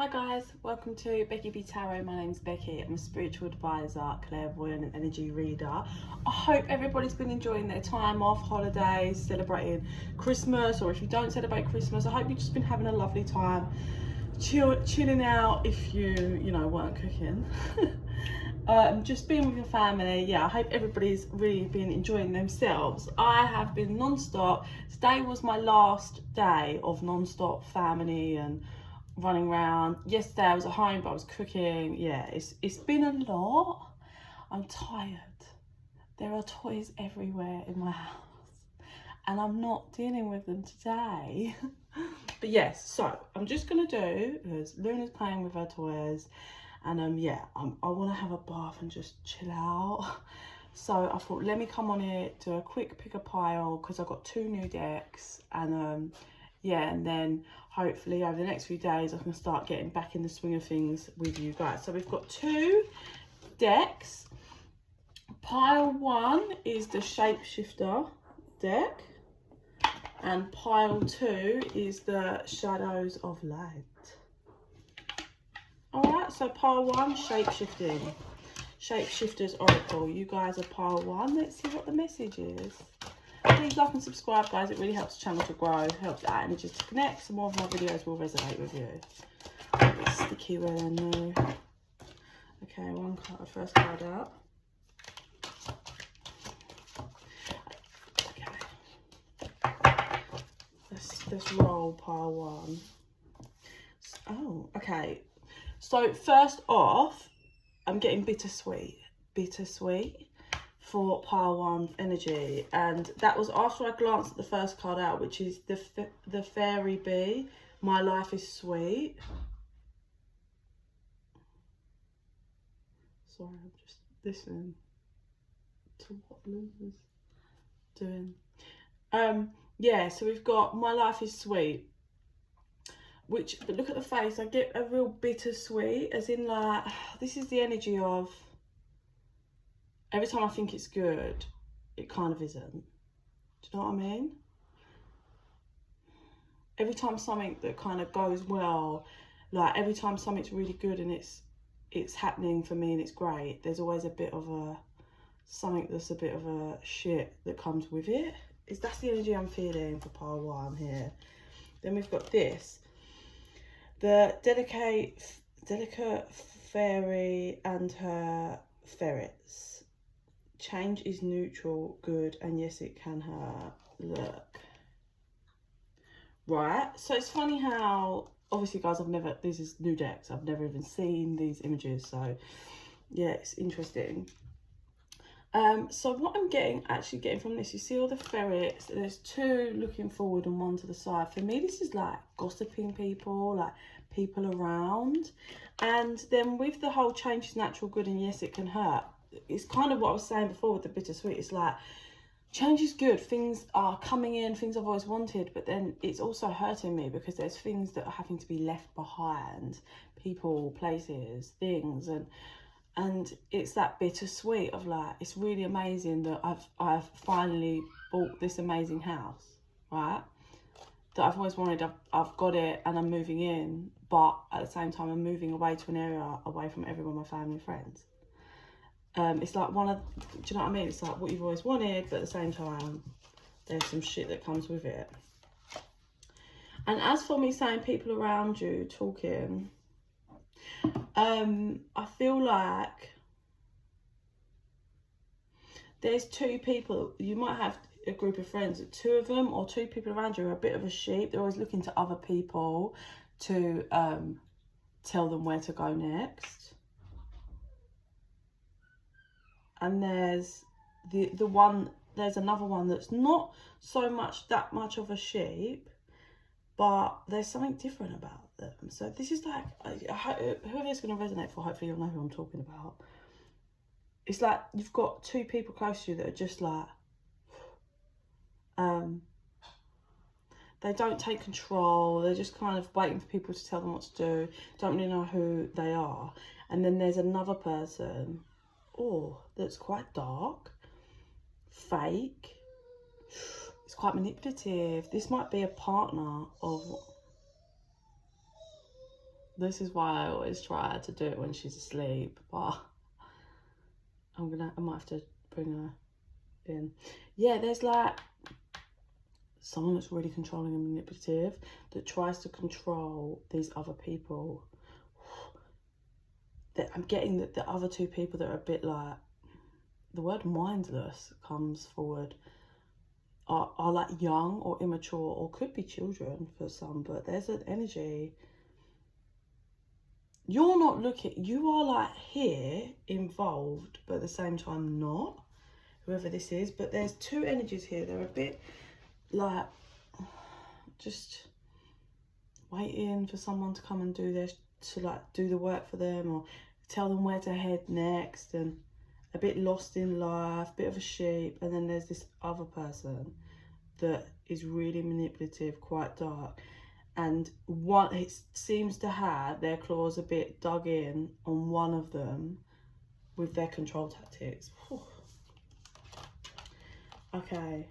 Hi guys, welcome to bekibtarot. My name's Becky. I'm a spiritual advisor, clairvoyant and energy reader. I hope everybody's been enjoying their time off, holidays, celebrating Christmas, or if you don't celebrate Christmas, I hope you've just been having a lovely time, chilling out if you weren't cooking. Just being with your family. Yeah, I hope everybody's really been enjoying themselves. I have been non-stop. Today was my last day of non-stop family and running around. Yesterday I was at home, but I was cooking. Yeah, it's been a lot. I'm tired. There are toys everywhere in my house and I'm not dealing with them today. But yes, so I'm just gonna do, because Luna's playing with her toys, and I want to have a bath and just chill out. So I thought, let me come on here, do a quick pick a pile, because I've got 2 new decks, and and then hopefully over the next few days I can start getting back in the swing of things with you guys. So we've got 2 decks. Pile 1 is the shapeshifter deck, and pile 2 is the shadows of light. Alright, so pile 1, shapeshifting. Shapeshifters oracle. You guys are pile 1. Let's see what the message is. Please like and subscribe, guys. It really helps the channel to grow, helps our energies to connect, so more of my videos will resonate with you. A bit sticky where they're new. Okay, 1 card, first card out. Okay. Let's roll pile 1. Oh, okay. So first off, I'm getting bittersweet for pile 1's energy, and that was after I glanced at the first card out, which is the fairy bee. My life is sweet. Sorry, I'm just listening to what Luna's doing. Yeah, so we've got my life is sweet, but look at the face. I get a real bittersweet, as in like, this is the energy of every time I think it's good, it kind of isn't. Do you know what I mean? Every time something that kind of goes well, like every time something's really good and it's happening for me and it's great, there's always a bit of something that's a bit of a shit that comes with it. That's the energy I'm feeling for pile 1 here. Then we've got this. The delicate fairy and her ferrets. Change is neutral, good, and yes, it can hurt. Look. Right, so it's funny how, obviously, guys, this is new decks. I've never even seen these images, so yeah, it's interesting. So what I'm actually getting from this, you see all the ferrets, there's 2 looking forward and 1 to the side. For me, this is like gossiping people, like people around. And then with the whole change is natural, good, and yes, it can hurt, it's kind of what I was saying before with the bittersweet. It's like, change is good, things are coming in, things I've always wanted, but then it's also hurting me because there's things that are having to be left behind, people, places, things, and it's that bittersweet of like, it's really amazing that I've finally bought this amazing house, right, that I've always wanted. I've got it and I'm moving in, but at the same time I'm moving away to an area away from everyone, my family and friends. It's like do you know what I mean? It's like what you've always wanted, but at the same time there's some shit that comes with it. And as for me saying people around you talking, I feel like there's 2 people. You might have a group of friends, 2 of them or 2 people around you are a bit of a sheep. They're always looking to other people to tell them where to go next. And there's there's another one that's not that much of a sheep, but there's something different about them. So this is like, whoever it's going to resonate for, hopefully you'll know who I'm talking about. It's like you've got 2 people close to you that are just like, they don't take control. They're just kind of waiting for people to tell them what to do. Don't really know who they are. And then there's another person, that's quite dark, fake. It's quite manipulative. This might be a partner of This is why I always try to do it when she's asleep, but I might have to bring her in. Yeah, there's like someone that's really controlling and manipulative that tries to control these other people. That I'm getting that the other two people that are a bit like, the word mindless comes forward, are like young or immature, or could be children for some, but there's an energy. You're not looking, you are like here involved, but at the same time not, whoever this is. But there's two energies here. They're a bit like just waiting for someone to come and do this, to like do the work for them or tell them where to head next, and a bit lost in life, bit of a sheep. And then there's this other person that is really manipulative, quite dark, and one, it seems to have their claws a bit dug in on one of them with their control tactics. Whew. Okay,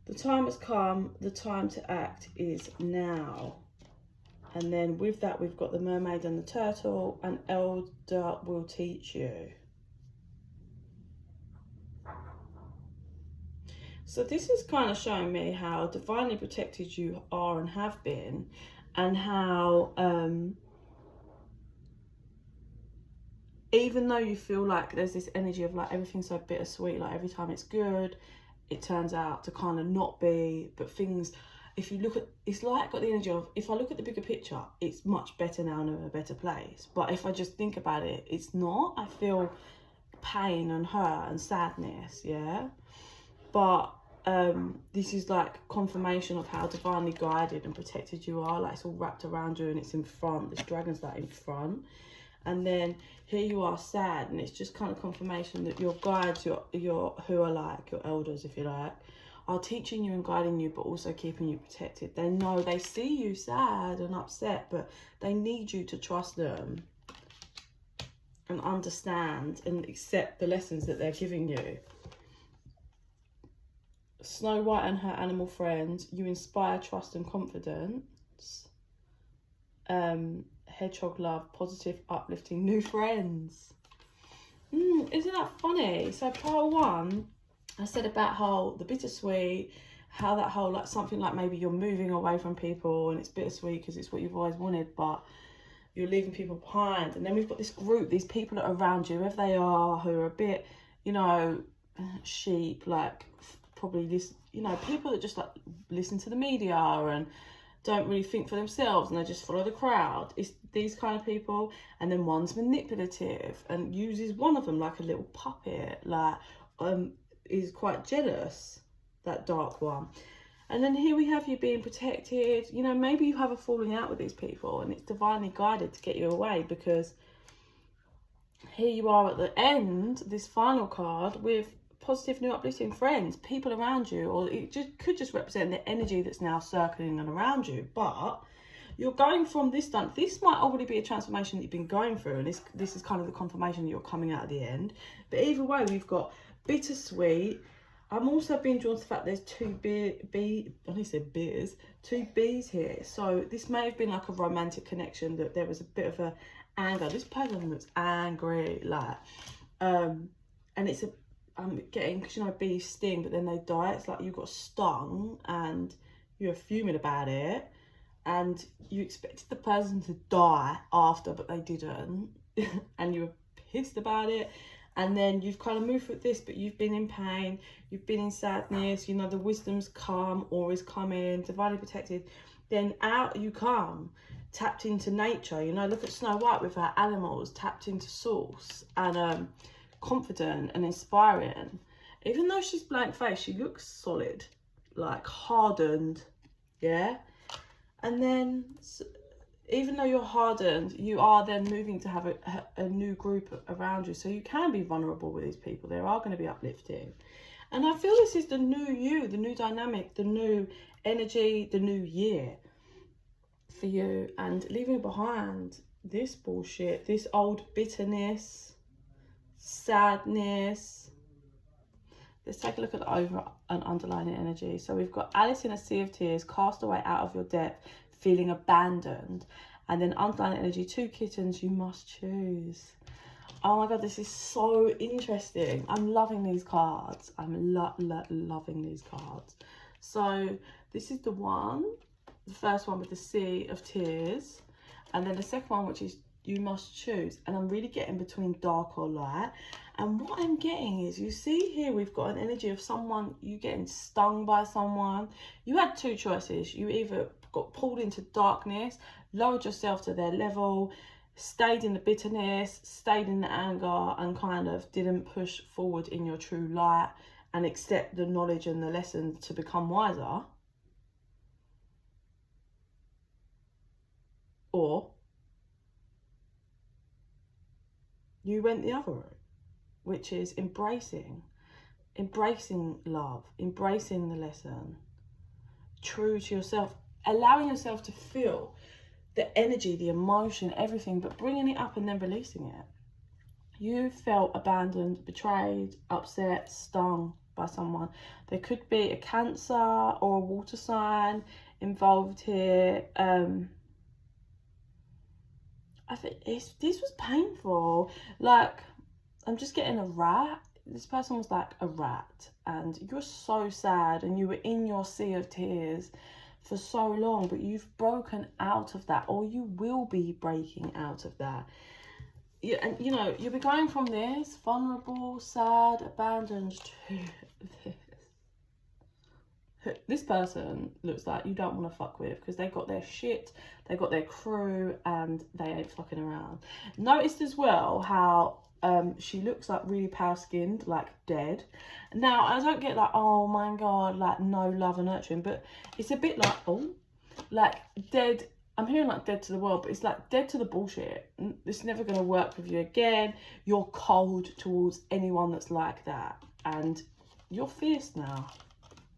the time has come, the time to act is now. And then with that, we've got the mermaid and the turtle. An elder will teach you. So this is kind of showing me how divinely protected you are and have been, and how even though you feel like there's this energy of like everything's so bittersweet, like every time it's good, it turns out to kind of not be. But things, if you look at, it's like got the energy of, if I look at the bigger picture, it's much better now and in a better place. But if I just think about it, it's not. I feel pain and hurt and sadness, yeah. But this is like confirmation of how divinely guided and protected you are. Like it's all wrapped around you and it's in front. This dragon's like in front. And then here you are sad, and it's just kind of confirmation that your guides, your who are like your elders, if you like, are teaching you and guiding you, but also keeping you protected. They know, they see you sad and upset, but they need you to trust them and understand and accept the lessons that they're giving you. Snow White and her animal friends, you inspire trust and confidence. Hedgehog love, positive, uplifting, new friends. Isn't that funny? So part one, I said about how the bittersweet, how that whole like something like maybe you're moving away from people and it's bittersweet because it's what you've always wanted, but you're leaving people behind. And then we've got this group, these people that are around you, whoever they are, who are a bit, you know, sheep, like probably this, you know, people that just like listen to the media and don't really think for themselves and they just follow the crowd. It's these kind of people. And then one's manipulative and uses one of them like a little puppet, like is quite jealous, that dark one. And then here we have you being protected. You know, maybe you have a falling out with these people and it's divinely guided to get you away, because here you are at the end, this final card with positive, new, uplifting friends, people around you, or it just could just represent the energy that's now circling and around you. But you're going from this done. This might already be a transformation that you've been going through, and this is kind of the confirmation that you're coming out at the end. But either way, we've got bittersweet. I'm also being drawn to the fact there's two bees here. So this may have been like a romantic connection, that there was a bit of a anger. This person looks angry, like, and it's a, I'm getting, because you know bees sting but then they die. It's like you got stung and you're fuming about it, and you expected the person to die after, but they didn't, and you were pissed about it. And then you've kind of moved with this, but you've been in pain, you've been in sadness, you know, the wisdom's come or is coming, divinely protected. Then out you come, tapped into nature. You know, look at Snow White with her animals, tapped into source, and confident and inspiring. Even though she's blank faced, she looks solid, like hardened, yeah. And then even though you're hardened, you are then moving to have a new group around you, so you can be vulnerable with these people. They are going to be uplifting. And I feel this is the new you, the new dynamic, the new energy, the new year for you, and leaving behind this bullshit, this old bitterness, sadness. Let's take a look at the over and underlying energy. So we've got Alice in a sea of tears, cast away out of your depth, feeling abandoned. And then underlying energy, 2 kittens, you must choose. Oh my God, this is so interesting. I'm loving these cards. I'm loving these cards. So this is the first one with the Sea of Tears. And then the second one, which is you must choose. And I'm really getting between dark or light. And what I'm getting is, you see here, we've got an energy of someone, you getting stung by someone. You had 2 choices. You either got pulled into darkness, lowered yourself to their level, stayed in the bitterness, stayed in the anger, and kind of didn't push forward in your true light and accept the knowledge and the lesson to become wiser. Or you went the other route, which is embracing love, embracing the lesson, true to yourself, allowing yourself to feel the energy, the emotion, everything, but bringing it up and then releasing it. You felt abandoned, betrayed, upset, stung by someone. There could be a Cancer or a water sign involved here. I think this was painful. Like, I'm just getting a rat. This person was like a rat, and you're so sad, and you were in your sea of tears for so long, but you've broken out of that, or you will be breaking out of that. Yeah, and you know, you'll be going from this vulnerable, sad, abandoned to this. This person looks like you don't want to fuck with, because they got their shit, they got their crew, and they ain't fucking around. Noticed as well how she looks like really pale skinned, like dead. Now I don't get like, oh my God, like no love and nurturing, but it's a bit like, oh, like dead. I'm hearing like dead to the world, but it's like dead to the bullshit. It's never going to work with you again. You're cold towards anyone that's like that, and you're fierce now.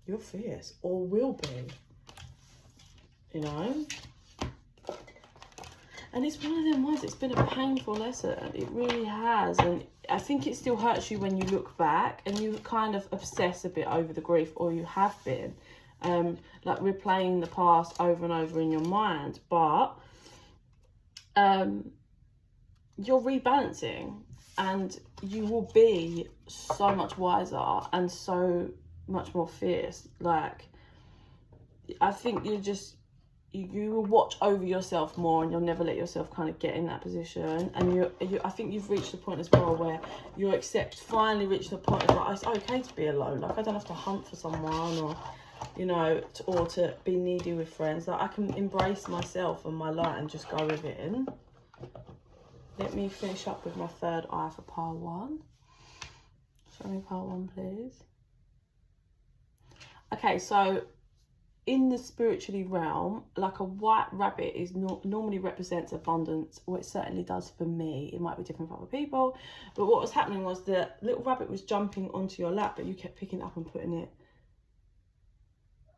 You're fierce, or will be, you know. And it's one of them ones, it's been a painful lesson. It really has. And I think it still hurts you when you look back and you kind of obsess a bit over the grief, or you have been. Like replaying the past over and over in your mind. But you're rebalancing, and you will be so much wiser and so much more fierce. Like, I think you will watch over yourself more, and you'll never let yourself kind of get in that position. And I think you've reached the point as well where you finally reached the point of like, it's okay to be alone. Like, I don't have to hunt for someone, or you know, or to be needy with friends. Like, I can embrace myself and my light and just go with it. Let me finish up with my third eye for pile 1. Show me pile 1, please. Okay, so in the spiritually realm, like a white rabbit is normally represents abundance, or it certainly does for me. It might be different for other people, but what was happening was the little rabbit was jumping onto your lap, but you kept picking it up and putting it.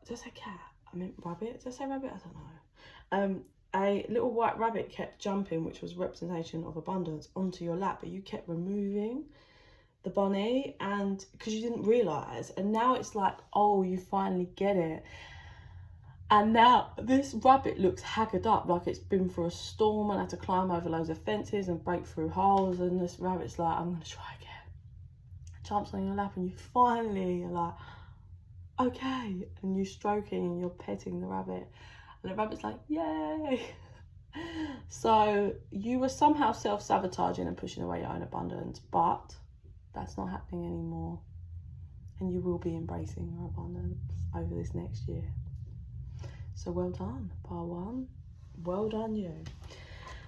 Did I say cat? I meant rabbit. Did I say rabbit? I don't know. A little white rabbit kept jumping, which was representation of abundance, onto your lap, but you kept removing the bunny, and because you didn't realize, and now it's like, oh, you finally get it. And now this rabbit looks haggard up, like it's been through a storm and had to climb over loads of fences and break through holes. And this rabbit's like, I'm going to try again. Jumps on your lap, and you finally are like, okay. And you're stroking and you're petting the rabbit. And the rabbit's like, yay. So you were somehow self-sabotaging and pushing away your own abundance, but that's not happening anymore. And you will be embracing your abundance over this next year. So well done, pile 1. Well done, you.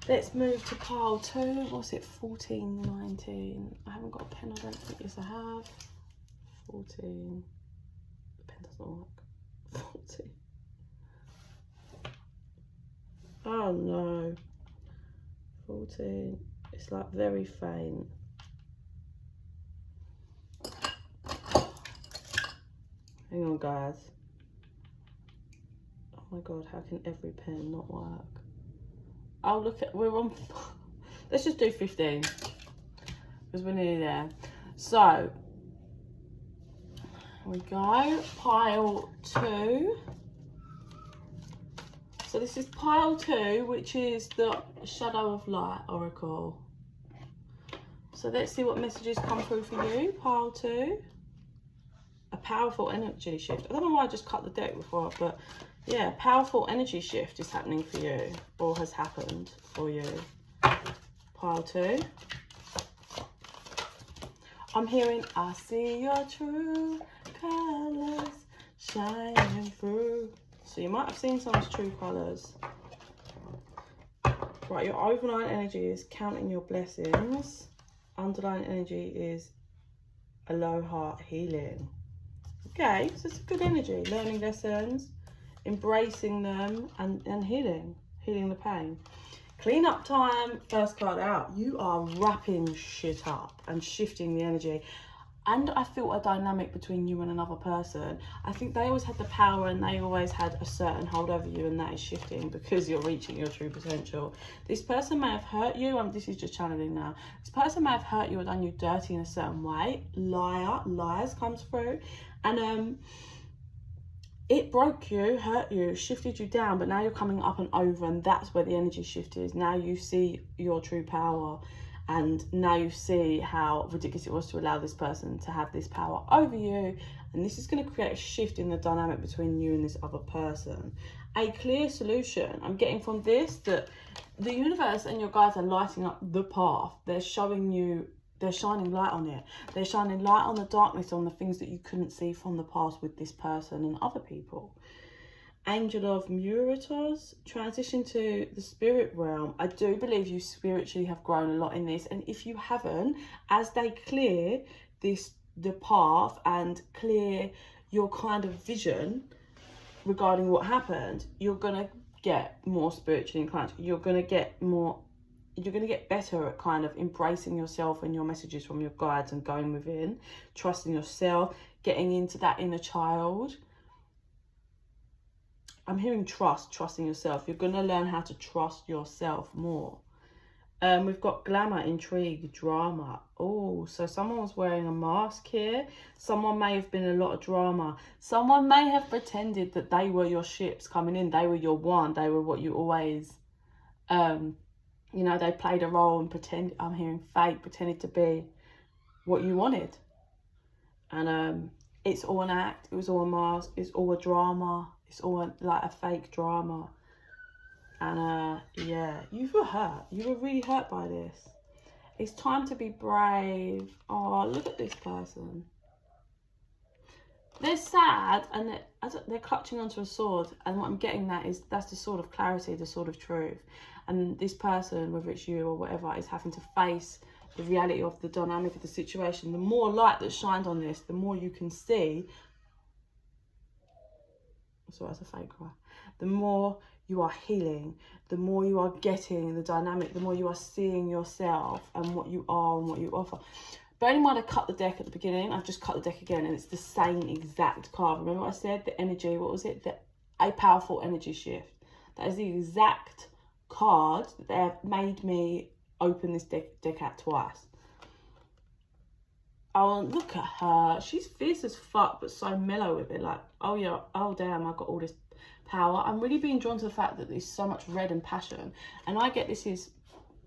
Let's move to pile 2. What's it? 14, 19. I haven't got a pen, I don't think. Yes, I have. 14. The pen doesn't work. 14. Oh no. 14. It's like very faint. Hang on, guys. Oh my God, how can every pen not work? Oh, look at, we're on, let's just do 15, because we're nearly there. So, here we go, pile 2. So this is pile 2, which is the Shadow of Light Oracle. So let's see what messages come through for you, pile 2. A powerful energy shift. I don't know why I just cut the deck before, but yeah, powerful energy shift is happening for you, or has happened for you. Pile 2. I'm hearing, I see your true colours shining through. So you might have seen someone's true colours. Right, your overlying energy is counting your blessings. Underlying energy is aloha, healing. Okay, so it's a good energy. Learning lessons, embracing them, and healing the pain. Clean up time, first card out. You are wrapping shit up and shifting the energy. And I feel a dynamic between you and another person. I think they always had the power and they always had a certain hold over you, and that is shifting because you're reaching your true potential. This person may have hurt you, and this is just channeling now. This person may have hurt you or done you dirty in a certain way. Lies comes through. And it broke you, hurt you, shifted you down, but now you're coming up and over, and that's where the energy shift is. Now you see your true power. And now you see how ridiculous it was to allow this person to have this power over you. And this is going to create a shift in the dynamic between you and this other person. A clear solution. I'm getting from this that the universe and your guides are lighting up the path. They're showing you, they're shining light on it. They're shining light on the darkness, on the things that you couldn't see from the past with this person and other people. Angel of Muratos, transition to the spirit realm. I do believe you spiritually have grown a lot in this, and if you haven't, as they clear the path and clear your kind of vision regarding what happened, you're gonna get more spiritually inclined. You're gonna get better at kind of embracing yourself and your messages from your guides and going within, trusting yourself, getting into that inner child. I'm hearing trusting yourself. You're going to learn how to trust yourself more. We've got glamour, intrigue, drama. Oh, so someone was wearing a mask here. Someone may have been a lot of drama. Someone may have pretended that they were your ships coming in. They were your one. They were what you always, you know, they played a role and pretend. I'm hearing fake, pretended to be what you wanted. And it's all an act. It was all a mask. It's all a drama. It's all like a fake drama. And yeah, you were hurt. You were really hurt by this. It's time to be brave. Oh, look at this person. They're sad and they're clutching onto a sword. And what I'm getting at is that's the sword of clarity, the sword of truth. And this person, whether it's you or whatever, is having to face the reality of the dynamic of the situation. The more light that's shined on this, the more you can see. So that's a fake cry. The more you are healing, the more you are getting the dynamic, the more you are seeing yourself and what you are and what you offer. Bear in mind, I cut the deck at the beginning. I've just cut the deck again, and it's the same exact card. Remember what I said? The energy, what was it? A powerful energy shift. That is the exact card that they have made me open this deck out twice. Oh, look at her. She's fierce as fuck, but so mellow with it. Like, oh yeah, oh damn, I got all this power. I'm really being drawn to the fact that there's so much red and passion. And I get this is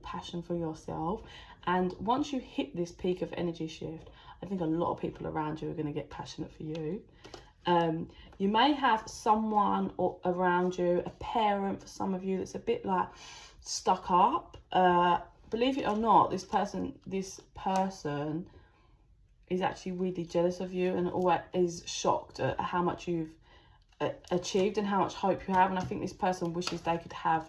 passion for yourself. And once you hit this peak of energy shift, I think a lot of people around you are going to get passionate for you. You may have someone around you, a parent for some of you, that's a bit like stuck up. Believe it or not, this person is actually really jealous of you and always is shocked at how much you've achieved and how much hope you have. And I think this person wishes they could have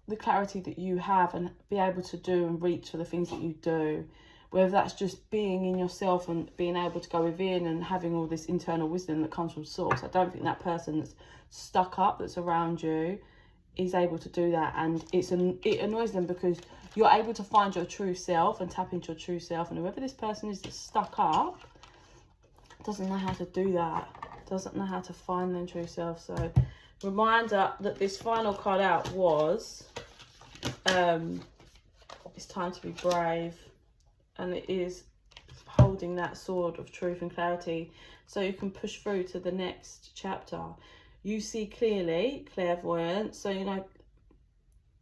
the clarity that you have and be able to do and reach for the things that you do, whether that's just being in yourself and being able to go within and having all this internal wisdom that comes from source. I don't think that person that's stuck up, that's around you, is able to do that. And it annoys them because you're able to find your true self and tap into your true self. And whoever this person is that's stuck up doesn't know how to do that, doesn't know how to find their true self. So reminder that this final card out was it's time to be brave, and it is holding that sword of truth and clarity so you can push through to the next chapter. You see clearly, clairvoyant. So, you know,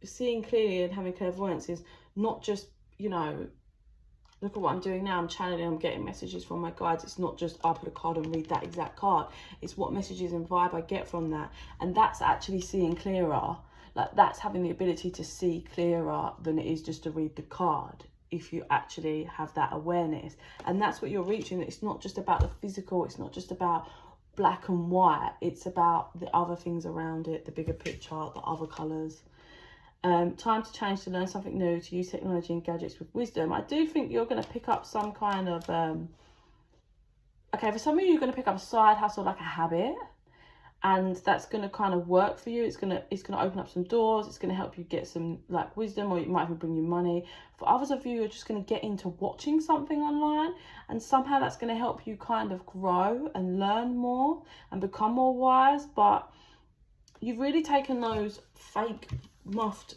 seeing clearly and having clairvoyance is not just, you know, look at what I'm doing now. I'm channeling, I'm getting messages from my guides. It's not just I put a card and read that exact card. It's what messages and vibe I get from that. And that's actually seeing clearer. Like, that's having the ability to see clearer than it is just to read the card, if you actually have that awareness. And that's what you're reaching. It's not just about the physical. It's not just about black and white. It's about the other things around it, the bigger picture, the other colours. Time to change, to learn something new, to use technology and gadgets with wisdom. I do think you're going to pick up some kind of okay, for some of you, you're going to pick up a side hustle, like a habit, and that's going to kind of work for you. It's going to open up some doors. It's going to help you get some like wisdom, or it might even bring you money. For others of you, you're just going to get into watching something online, and somehow that's going to help you kind of grow and learn more and become more wise. But you've really taken those fake muffed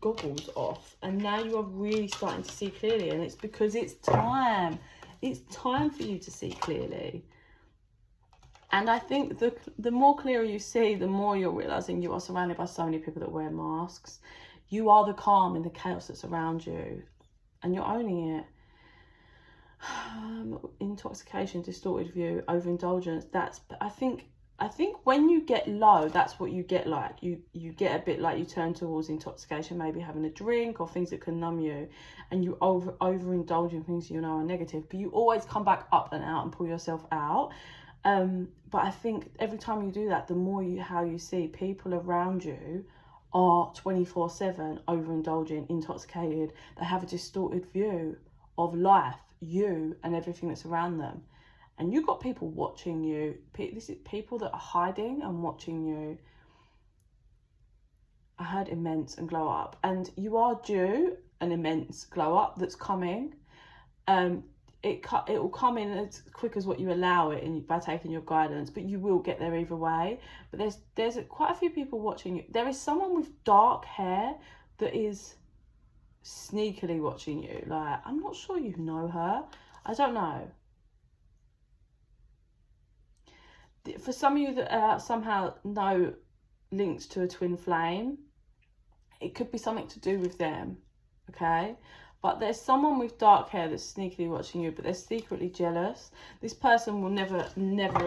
goggles off, and now you are really starting to see clearly, and it's because it's time. It's time for you to see clearly. And I think the more clearer you see, the more you're realizing you are surrounded by so many people that wear masks. You are the calm in the chaos that's around you, and you're owning it. Intoxication, distorted view, overindulgence. That's, I think when you get low, that's what you get like. You get a bit like, you turn towards intoxication, maybe having a drink or things that can numb you, and you overindulge in things you know are negative, but you always come back up and out and pull yourself out. But I think every time you do that, the more how you see people around you are 24/7 overindulging, intoxicated. They have a distorted view of life, you and everything that's around them. And you've got people watching you. This is people that are hiding and watching you. I heard immense and glow up. And you are due an immense glow up that's coming. It will come in as quick as what you allow it, and by taking your guidance. But you will get there either way. But there's quite a few people watching you. There is someone with dark hair that is sneakily watching you. Like, I'm not sure you know her. I don't know. For some of you that somehow know links to a twin flame, it could be something to do with them, okay? But there's someone with dark hair that's sneakily watching you, but they're secretly jealous. This person will never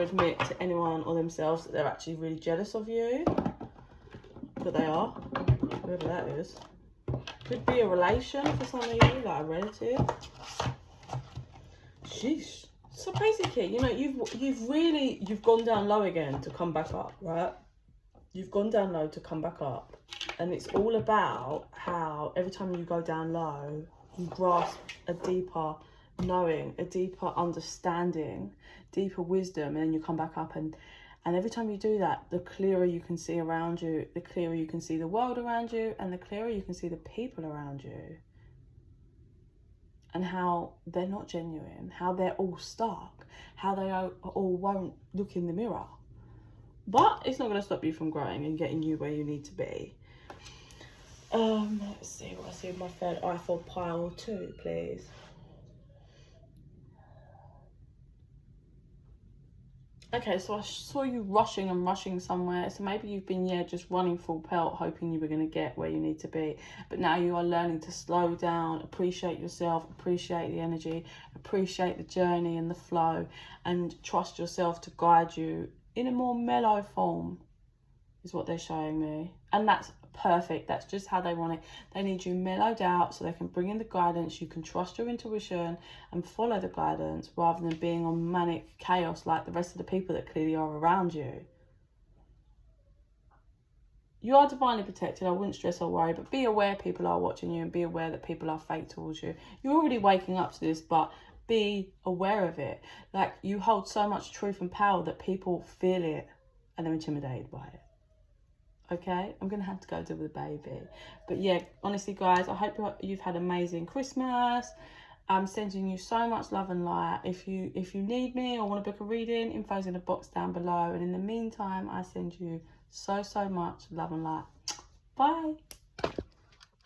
admit to anyone or themselves that they're actually really jealous of you, but they are, whoever that is. Could be a relation for some of you, like a relative. Sheesh. So basically, you know, you've gone down low again to come back up, right? You've gone down low to come back up. And it's all about how every time you go down low, you grasp a deeper knowing, a deeper understanding, deeper wisdom, and then you come back up. And every time you do that, the clearer you can see around you, the clearer you can see the world around you, and the clearer you can see the people around you. And how they're not genuine, how they're all stuck, how they all won't look in the mirror. But it's not going to stop you from growing and getting you where you need to be. Let's see what I see with my third eye for pile 2, please. Okay, so I saw you rushing somewhere. So maybe you've been, just running full pelt, hoping you were going to get where you need to be. But now you are learning to slow down, appreciate yourself, appreciate the energy, appreciate the journey and the flow, and trust yourself to guide you in a more mellow form, is what they're showing me. And that's perfect. That's just how they want it. They need you mellowed out so they can bring in the guidance. You can trust your intuition and follow the guidance rather than being on manic chaos like the rest of the people that clearly are around you. You are divinely protected. I wouldn't stress or worry, but be aware people are watching you, and be aware that people are fake towards you. You're already waking up to this, but be aware of it. Like, you hold so much truth and power that people feel it and they're intimidated by it. Okay, I'm gonna have to go deal with the baby. But yeah, honestly guys, I hope you've had an amazing Christmas. I'm sending you so much love and light. If you need me or want to book a reading, info's in the box down below. And in the meantime, I send you so much love and light. Bye.